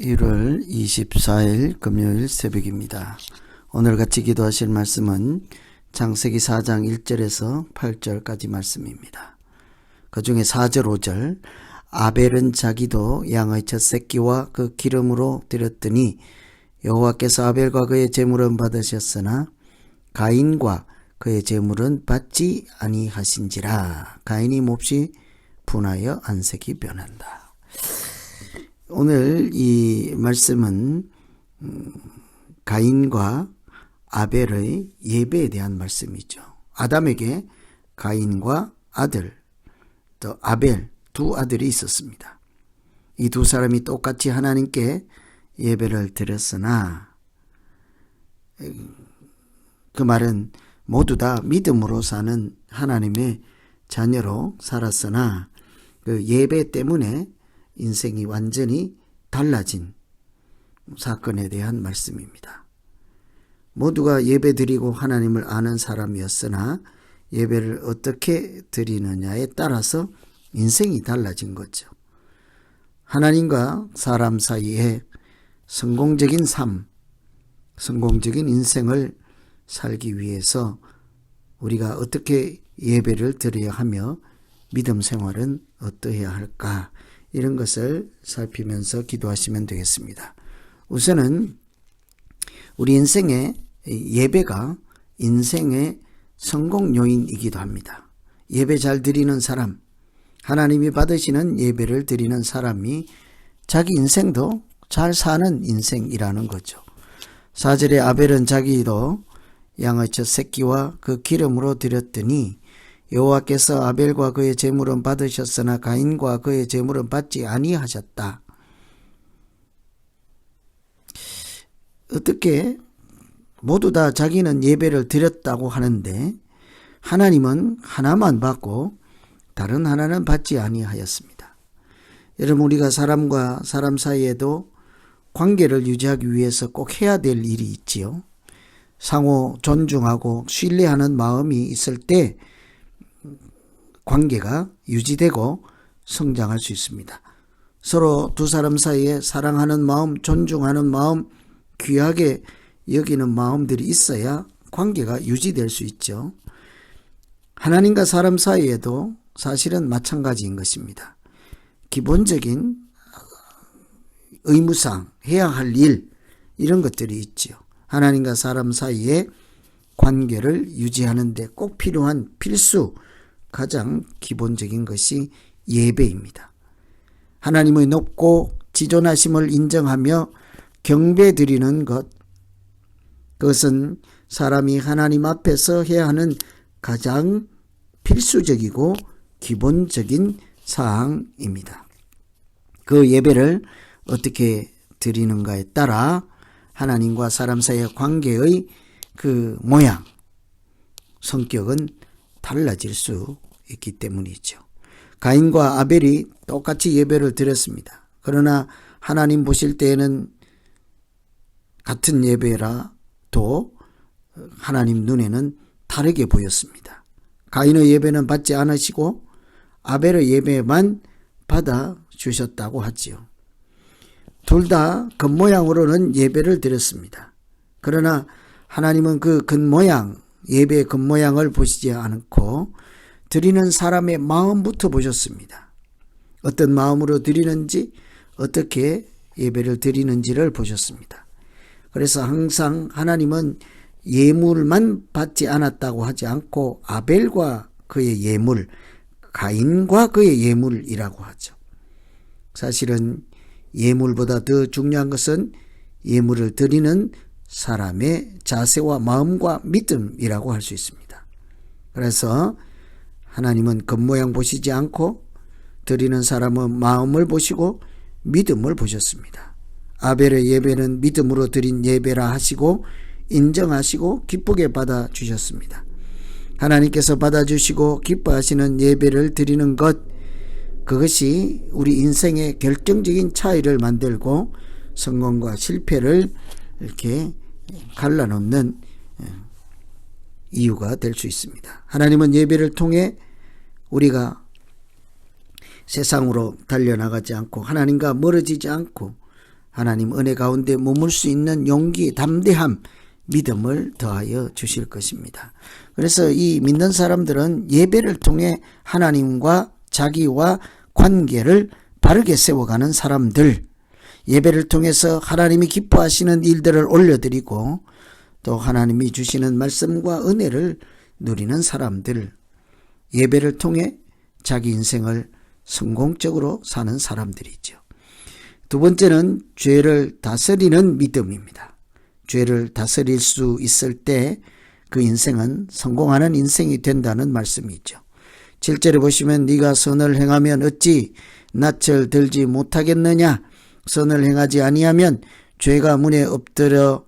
1월 24일 금요일 새벽입니다. 오늘 같이 기도하실 말씀은 창세기 4장 1절에서 8절까지 말씀입니다. 그 중에 4절 5절 아벨은 자기도 양의 첫 새끼와 그 기름으로 드렸더니 여호와께서 아벨과 그의 제물은 받으셨으나 가인과 그의 제물은 받지 아니하신지라. 가인이 몹시 분하여 안색이 변한다. 오늘 이 말씀은 가인과 아벨의 예배에 대한 말씀이죠. 아담에게 가인과 아들, 또 아벨 두 아들이 있었습니다. 이 두 사람이 똑같이 하나님께 예배를 드렸으나 그 말은 모두 다 믿음으로 사는 하나님의 자녀로 살았으나 그 예배 때문에 인생이 완전히 달라진 사건에 대한 말씀입니다. 모두가 예배 드리고 하나님을 아는 사람이었으나 예배를 어떻게 드리느냐에 따라서 인생이 달라진 거죠. 하나님과 사람 사이에 성공적인 삶, 성공적인 인생을 살기 위해서 우리가 어떻게 예배를 드려야 하며 믿음 생활은 어떠해야 할까? 이런 것을 살피면서 기도하시면 되겠습니다. 우선은 우리 인생의 예배가 인생의 성공 요인이기도 합니다. 예배 잘 드리는 사람, 하나님이 받으시는 예배를 드리는 사람이 자기 인생도 잘 사는 인생이라는 거죠. 4절에 아벨은 자기도 양의 첫 새끼와 그 기름으로 드렸더니 여호와께서 아벨과 그의 제물은 받으셨으나 가인과 그의 제물은 받지 아니하셨다. 어떻게 모두 다 자기는 예배를 드렸다고 하는데 하나님은 하나만 받고 다른 하나는 받지 아니하였습니다. 여러분, 우리가 사람과 사람 사이에도 관계를 유지하기 위해서 꼭 해야 될 일이 있지요. 상호 존중하고 신뢰하는 마음이 있을 때 관계가 유지되고 성장할 수 있습니다. 서로 두 사람 사이에 사랑하는 마음, 존중하는 마음, 귀하게 여기는 마음들이 있어야 관계가 유지될 수 있죠. 하나님과 사람 사이에도 사실은 마찬가지인 것입니다. 기본적인 의무상 해야 할 일, 이런 것들이 있죠. 하나님과 사람 사이에 관계를 유지하는 데 꼭 필요한 필수, 가장 기본적인 것이 예배입니다. 하나님의 높고 지존하심을 인정하며 경배드리는 것, 그것은 사람이 하나님 앞에서 해야 하는 가장 필수적이고 기본적인 사항입니다. 그 예배를 어떻게 드리는가에 따라 하나님과 사람 사이의 관계의 그 모양, 성격은 달라질 수 있기 때문이죠. 가인과 아벨이 똑같이 예배를 드렸습니다. 그러나 하나님 보실 때에는 같은 예배라도 하나님 눈에는 다르게 보였습니다. 가인의 예배는 받지 않으시고 아벨의 예배만 받아주셨다고 하지요. 둘 다 겉모양으로는 예배를 드렸습니다. 그러나 하나님은 그 겉모양, 예배의 겉모양을 보시지 않고 드리는 사람의 마음부터 보셨습니다. 어떤 마음으로 드리는지, 어떻게 예배를 드리는지를 보셨습니다. 그래서 항상 하나님은 예물만 받지 않았다고 하지 않고 아벨과 그의 예물, 가인과 그의 예물이라고 하죠. 사실은 예물보다 더 중요한 것은 예물을 드리는 사람의 자세와 마음과 믿음이라고 할 수 있습니다. 그래서 하나님은 겉모양 보시지 않고 드리는 사람은 마음을 보시고 믿음을 보셨습니다. 아벨의 예배는 믿음으로 드린 예배라 하시고 인정하시고 기쁘게 받아주셨습니다. 하나님께서 받아주시고 기뻐하시는 예배를 드리는 것, 그것이 우리 인생의 결정적인 차이를 만들고 성공과 실패를 이렇게 갈라놓는 이유가 될 수 있습니다. 하나님은 예배를 통해 우리가 세상으로 달려나가지 않고 하나님과 멀어지지 않고 하나님 은혜 가운데 머물 수 있는 용기, 담대함, 믿음을 더하여 주실 것입니다. 그래서 이 믿는 사람들은 예배를 통해 하나님과 자기와 관계를 바르게 세워가는 사람들, 예배를 통해서 하나님이 기뻐하시는 일들을 올려드리고 또 하나님이 주시는 말씀과 은혜를 누리는 사람들, 예배를 통해 자기 인생을 성공적으로 사는 사람들이죠. 두 번째는 죄를 다스리는 믿음입니다. 죄를 다스릴 수 있을 때 그 인생은 성공하는 인생이 된다는 말씀이죠. 7절에 보시면 네가 선을 행하면 어찌 낯을 들지 못하겠느냐. 선을 행하지 아니하면 죄가 문에 엎드려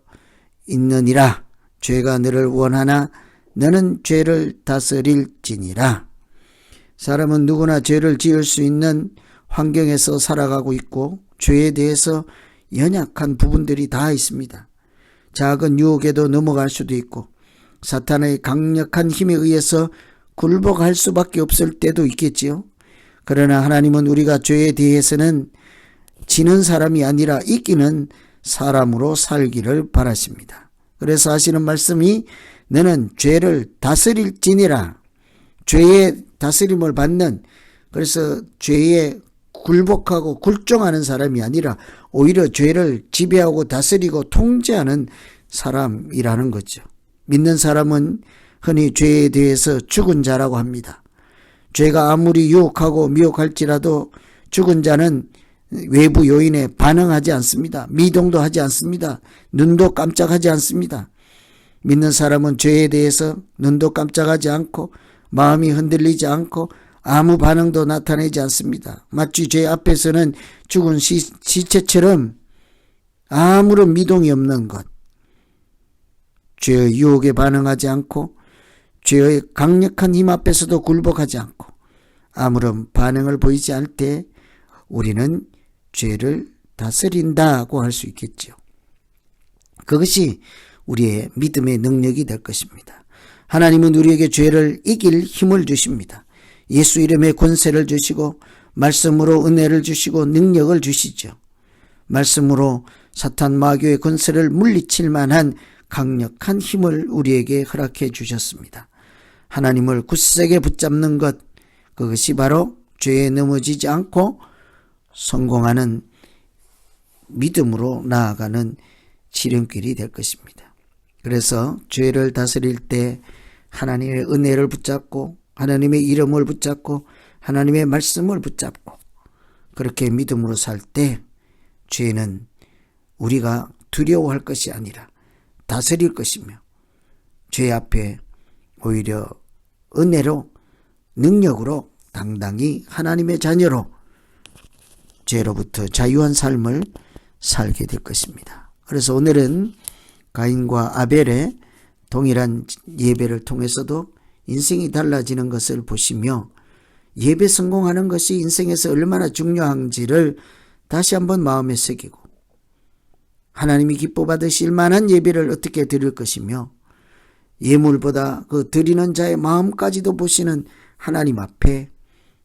있느니라. 죄가 너를 원하나 너는 죄를 다스릴지니라. 사람은 누구나 죄를 지을 수 있는 환경에서 살아가고 있고 죄에 대해서 연약한 부분들이 다 있습니다. 작은 유혹에도 넘어갈 수도 있고 사탄의 강력한 힘에 의해서 굴복할 수밖에 없을 때도 있겠지요. 그러나 하나님은 우리가 죄에 대해서는 지는 사람이 아니라 이기는 사람으로 살기를 바라십니다. 그래서 하시는 말씀이 너는 죄를 다스릴지니라. 죄의 다스림을 받는, 그래서 죄에 굴복하고 굴종하는 사람이 아니라 오히려 죄를 지배하고 다스리고 통제하는 사람이라는 거죠. 믿는 사람은 흔히 죄에 대해서 죽은 자라고 합니다. 죄가 아무리 유혹하고 미혹할지라도 죽은 자는 외부 요인에 반응하지 않습니다. 미동도 하지 않습니다. 눈도 깜짝하지 않습니다. 믿는 사람은 죄에 대해서 눈도 깜짝하지 않고 마음이 흔들리지 않고 아무 반응도 나타내지 않습니다. 마치 죄 앞에서는 죽은 시체처럼 아무런 미동이 없는 것. 죄의 유혹에 반응하지 않고 죄의 강력한 힘 앞에서도 굴복하지 않고 아무런 반응을 보이지 않을 때 우리는 죄를 다스린다고 할 수 있겠죠. 그것이 우리의 믿음의 능력이 될 것입니다. 하나님은 우리에게 죄를 이길 힘을 주십니다. 예수 이름의 권세를 주시고 말씀으로 은혜를 주시고 능력을 주시죠. 말씀으로 사탄 마귀의 권세를 물리칠 만한 강력한 힘을 우리에게 허락해 주셨습니다. 하나님을 굳세게 붙잡는 것, 그것이 바로 죄에 넘어지지 않고 성공하는 믿음으로 나아가는 지름길이 될 것입니다. 그래서 죄를 다스릴 때 하나님의 은혜를 붙잡고 하나님의 이름을 붙잡고 하나님의 말씀을 붙잡고 그렇게 믿음으로 살 때 죄는 우리가 두려워할 것이 아니라 다스릴 것이며 죄 앞에 오히려 은혜로 능력으로 당당히 하나님의 자녀로 죄로부터 자유한 삶을 살게 될 것입니다. 그래서 오늘은 가인과 아벨의 동일한 예배를 통해서도 인생이 달라지는 것을 보시며 예배 성공하는 것이 인생에서 얼마나 중요한지를 다시 한번 마음에 새기고 하나님이 기뻐 받으실 만한 예배를 어떻게 드릴 것이며 예물보다 그 드리는 자의 마음까지도 보시는 하나님 앞에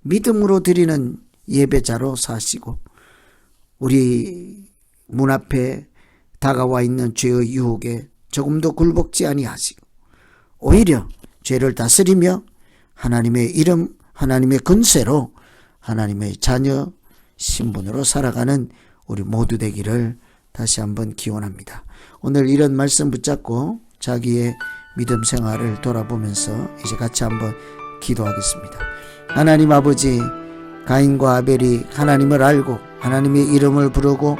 믿음으로 드리는 예배자로 사시고 우리 문 앞에 다가와 있는 죄의 유혹에 조금도 굴복지 아니하시고 오히려 죄를 다스리며 하나님의 이름, 하나님의 권세로 하나님의 자녀 신분으로 살아가는 우리 모두 되기를 다시 한번 기원합니다. 오늘 이런 말씀 붙잡고 자기의 믿음 생활을 돌아보면서 이제 같이 한번 기도하겠습니다. 하나님 아버지, 가인과 아벨이 하나님을 알고 하나님의 이름을 부르고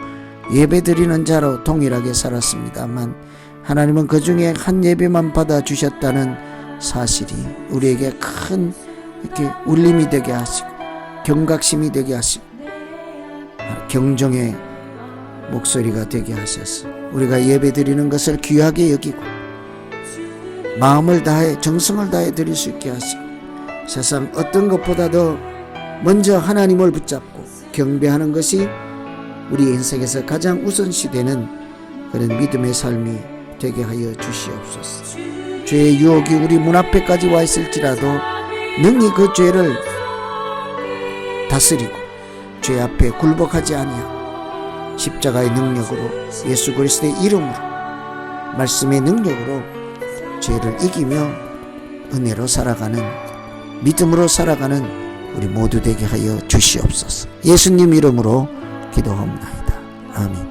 예배드리는 자로 동일하게 살았습니다만 하나님은 그 중에 한 예배만 받아주셨다는 사실이 우리에게 큰 이렇게 울림이 되게 하시고 경각심이 되게 하시고 경종의 목소리가 되게 하셔서 우리가 예배드리는 것을 귀하게 여기고 마음을 다해 정성을 다해 드릴 수 있게 하시고 세상 어떤 것보다도 먼저 하나님을 붙잡고 경배하는 것이 우리 인생에서 가장 우선시되는 그런 믿음의 삶이 되게 하여 주시옵소서. 죄의 유혹이 우리 문 앞에까지 와 있을지라도 능히 그 죄를 다스리고 죄 앞에 굴복하지 아니하고 십자가의 능력으로 예수 그리스도의 이름으로 말씀의 능력으로 죄를 이기며 은혜로 살아가는 믿음으로 살아가는 우리 모두 되게 하여 주시옵소서. 예수님 이름으로 기도합니다. 아멘.